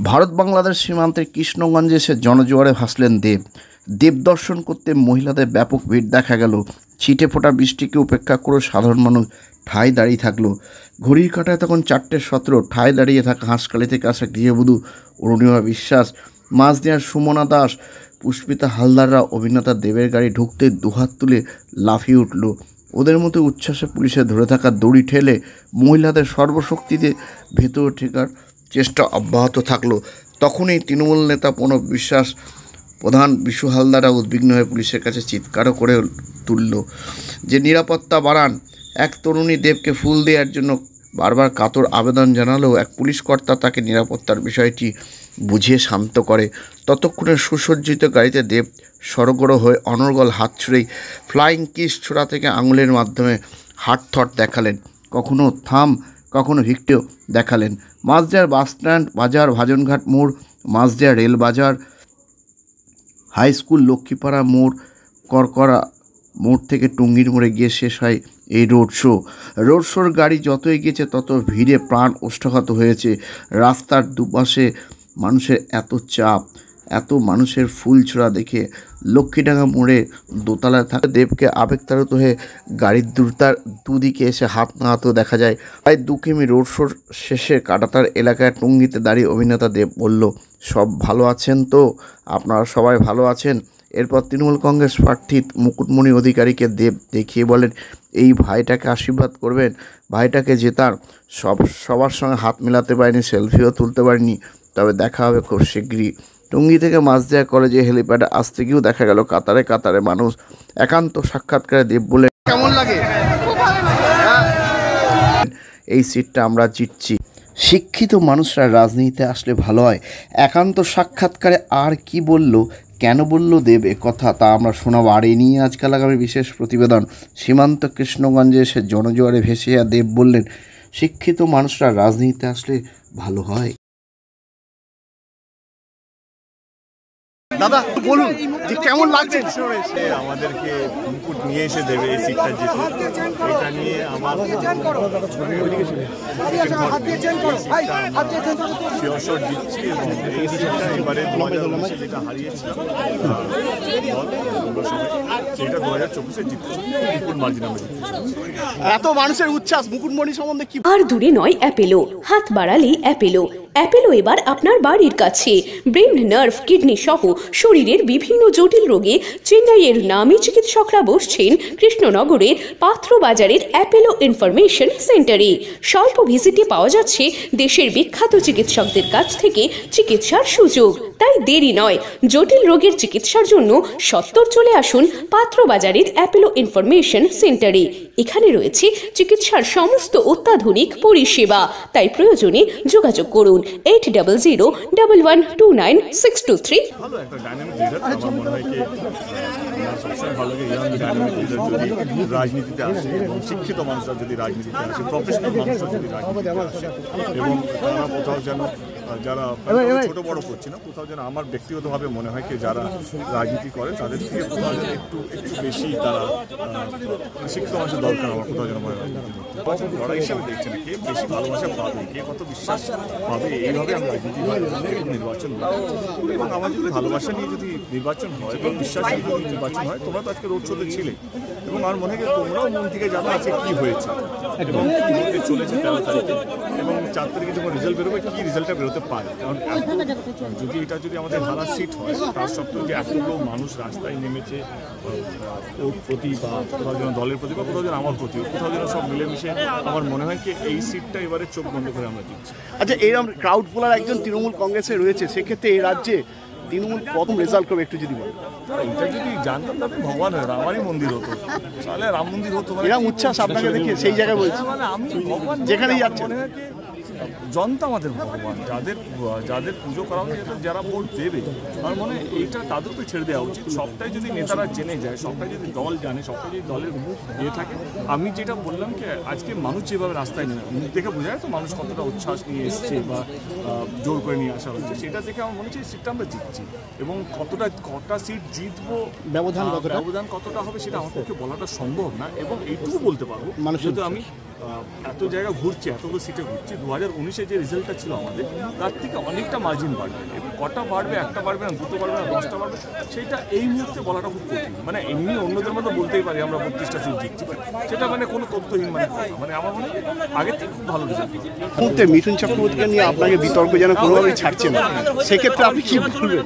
ভারত বাংলাদেশ সীমান্তের কৃষ্ণগঞ্জে এসে জনজোয়ারে ভাসলেন দেব। দেব দর্শন করতে মহিলাদের ব্যাপক ভিড় দেখা গেল। ছিটে ফোটা বৃষ্টিকে উপেক্ষা করে সাধারণ মানুষ ঠায় দাঁড়িয়ে থাকলো। ঘড়ির কাঁটায় তখন 4:17। ঠায় দাঁড়িয়ে থাকা হাঁসখালি থেকে আসা গৃহবধূ অরুণিমা বিশ্বাস, মাঝদিয়ার সুমনা দাস, পুষ্পিতা হালদাররা অভিনেতা দেবের গাড়ি ঢুকতে দুহাত তুলে লাফিয়ে উঠল। ওদের মধ্যে উচ্ছ্বাসে পুলিশে ধরে থাকা দড়ি ঠেলে মহিলাদের সর্বশক্তিতে ভেতরে ঠেকার চেষ্টা অব্যাহত থাকলো। তখনই তৃণমূল নেতা প্রণব বিশ্বাস, প্রধান বিশু হালদাররা উদ্বিগ্ন হয়ে পুলিশের কাছে চিৎকারও করে তুলল যে নিরাপত্তা বাড়ান। এক তরুণী দেবকে ফুল দেওয়ার জন্য বারবার কাতর আবেদন জানালেও এক পুলিশ কর্তা তাকে নিরাপত্তার বিষয়টি বুঝিয়ে শান্ত করে। ততক্ষণে সুসজ্জিত গাড়িতে দেব সরগড় হয়ে অনর্গল হাত ছুঁড়েই ফ্লাইং কিস ছোড়া থেকে আঙুলের মাধ্যমে হাতথট দেখালেন। কখনো থাম, কখনো ভিক্টিও দেখালেন। মাঝদিয়ার বাসস্ট্যান্ড, বাজার, ভাজনঘাট মোড়, মাঝদিয়া রেল বাজার, হাই স্কুল, লক্ষ্মীপাড়া মোড়, করকরা মোড় থেকে টুঙ্গির মোড়ে গিয়ে শেষ হয় এই রোড শোর গাড়ি যত এগিয়েছে তত ভিড়ে প্রাণ ওষ্ঠাঘাত হয়েছে। রাস্তার দুপাশে মানুষের এত চাপ, এত মানুষের ফুল ছোড়া দেখে লক্ষ্মীডাঙ্গা মোড়ে দোতলায় থাকা দেবকে আবেগতাড়িত হয়ে গাড়ির দুদিকে এসে হাত নাড়াতেও দেখা যায়। প্রায় 2 কিমি রোড শোর শেষে কাটাতার এলাকায় টুঙ্গিতে দাঁড়িয়ে অভিনেতা দেব বলল, সব ভালো আছেন তো? আপনারা সবাই ভালো আছেন? এরপর তৃণমূল কংগ্রেস প্রার্থী মুকুটমণি অধিকারীকে দেব দেখিয়ে বলেন, এই ভাইটাকে আশীর্বাদ করবেন। ভাইটাকে জেতার। সবার সঙ্গে হাত মেলাতে পারিনি, সেলফিও তুলতে পারিনি, তবে দেখা হবে খুব শীঘ্রই। টুঙ্গি থেকে মাঝদিয়া কলেজে হেলিপ্যাডে আসতে গিয়েও দেখা গেল কাতারে কাতারে মানুষ। একান্ত সাক্ষাৎকারে দেব বলে, কেমন লাগে? এই সিটটা আমরা জিতছি। শিক্ষিত মানুষরা রাজনীতিতে আসলে ভালো হয়। একান্ত সাক্ষাৎকারে আর কি বলল, কেন বলল দেব কথা, তা আমরা শোনাবো। আর এই নিয়ে আজকাল আগামী বিশেষ প্রতিবেদন। সীমান্ত কৃষ্ণগঞ্জে এসে জনজোয়ারে ভেসে দেব বললেন, শিক্ষিত মানুষরা রাজনীতিতে আসলে ভালো হয়। দাদা বলুন যে কেমন লাগছে? আমাদেরকে মুকুট নিয়ে এসে দেবে এই সিটটা জিতে, এটা নিয়ে আমার শিওর জিতছি এবং এই সিটটা এবারে 2019 যেটা হারিয়েছি সেটা 2024 জিতছি মুকুট মার্জিন। এত মানুষের উচ্ছ্বাস মুকুটমণি সম্বন্ধে কি? আর দূরে নয় অ্যাপেলো, হাত বাড়ালেই অ্যাপেলো। অ্যাপেলো এবার আপনার বাড়ির কাছে। ব্রেন, নার্ভ, কিডনি সহ শরীরের বিভিন্ন জটিল রোগে চেন্নাইয়ের নামী চিকিৎসকরা বসছেন কৃষ্ণনগরের পাত্র বাজারের অ্যাপেলো ইনফরমেশন সেন্টারে। স্বল্প ভিজিটে পাওয়া যাচ্ছে দেশের বিখ্যাত চিকিৎসকদের কাছ থেকে চিকিৎসার সুযোগ। তাই দেরি নয়, জটিল রোগের চিকিৎসার জন্য সত্বর চলে আসুন পাত্র বাজারের অ্যাপেলো ইনফরমেশন সেন্টারে। এখানে রয়েছে চিকিৎসার সমস্ত অত্যাধুনিক পরিষেবা। তাই প্রয়োজনে যোগাযোগ করুন 800011296323। ভালো একটা ডাইনামিক লিডার আমার মনে হয় কি সবসময় ভালো লাগে ইয়াং ডাইনামিক লিডার যদি রাজনীতিতে আসে এবং শিক্ষিত মানুষরা যদি রাজনীতিতে আসে, প্রফেশনাল মানুষরা যদি রাজনীতিতে আসে এবং তারা কোথাও যেন যারা ছোট বড় করছি না, কোথাও যেন আমার ব্যক্তিগতভাবে মনে হয় কি যারা রাজনীতি করে তাদের থেকে কোথাও যেন একটু বেশি তারা শিক্ষিত মানুষের দরকার আমার কোথাও যেন মনে হয়। লড়াই হিসাবে দেখছে না কে বেশি ভালোবাসা পাবে, কে কত বিশ্বাস পাবে, এইভাবে আমি রাজনীতি নির্বাচন এবং আমার যদি ভালোবাসা নিয়ে যদি নির্বাচন হয় এবং বিশ্বাস নিয়ে যদি নির্বাচন হয়, তোমরা তো আজকে রোড শোতে ছিলে এবং আমার মনে হয় তোমরাও মন থেকে জানো আজকে কী হয়েছে এবং কী হতে চলেছে 13 তারিখে এবং 4 তারিখে যখন রেজাল্ট বেরোবে কী রেজাল্টটা বেরোতে পারে। কারণ যদি আমাদের হারা সিট হয়, তার সত্ত্বেও যে এতগুলো মানুষ রাস্তায় নেমেছে ওর প্রতি বা কোথাও যেন দলের প্রতি বা কোথাও যেন আমার প্রতি, কোথাও যেন সব মিলেমিশে আমার মনে হয় কি এই সিটটা এবারে চোখ বন্ধ করে আমরা জিতছি। আচ্ছা, এরকম ক্রাউড পুলার একজন তৃণমূল কংগ্রেসে রয়েছে, সেক্ষেত্রে এই রাজ্যে তৃণমূল প্রথম রেজাল্ট করবে একটু যদি বলেন। এটা যদি জানতাম তাহলে ভগবান রামারই মন্দির হতো, তাহলে রাম মন্দির হতো। এরকম উচ্ছ্বাস আপনাকে দেখে সেই জায়গায় বলছি, মানে আমি ভগবান যেখানেই যাচ্ছে জনতা আমাদের ভগবান, যাদের পুজো করা উচিত, যারা ভোট দেবে আমার মনে হয় এইটা তাদেরকে ছেড়ে দেওয়া উচিত। সবটাই যদি নেতারা জেনে যায়, সবটাই যদি দল জানে, সবটাই যদি দলের থাকে। আমি যেটা বললাম কি আজকে মানুষ যেভাবে রাস্তায় নেমে মুখ দেখে বোঝা যায় তো মানুষ কতটা উচ্ছ্বাস নিয়ে এসছে বা জোর করে নিয়ে আসা হচ্ছে, সেটা দেখে আমার মনে হচ্ছে সিটটা আমরা জিতছি এবং কটা সিট জিতবো, ব্যবধান কতটা হবে সেটা আমার পক্ষে বলাটা সম্ভব না এবং এইটুকু বলতে পারবো যেহেতু আমি এত জায়গা ঘুরছি, এতগুলো সিটে ঘুরছি, 2019-এ যে রেজাল্টটা ছিল আমাদের তার থেকে অনেকটা মার্জিন বাড়বে। এবং কটা বাড়বে, একটা বাড়বে না, দুটো বাড়বে না, 10টা বাড়বে, সেটা এই মুহূর্তে বলাটা খুব কঠিন। মানে এমনি অন্যদের মধ্যে বলতেই পারি আমরা 32টা সিট জিতছি, সেটা মানে কোনো তথ্যহীন মানে আমার মনে হয় আগের থেকে খুব ভালো রেজাল্ট। মুহূর্তে মিঠুন চক্রবর্তীকে নিয়ে আপনাকে বিতর্ক যেন কোনোভাবেই ছাড়ছে না, সেক্ষেত্রে আপনি কি বলবেন?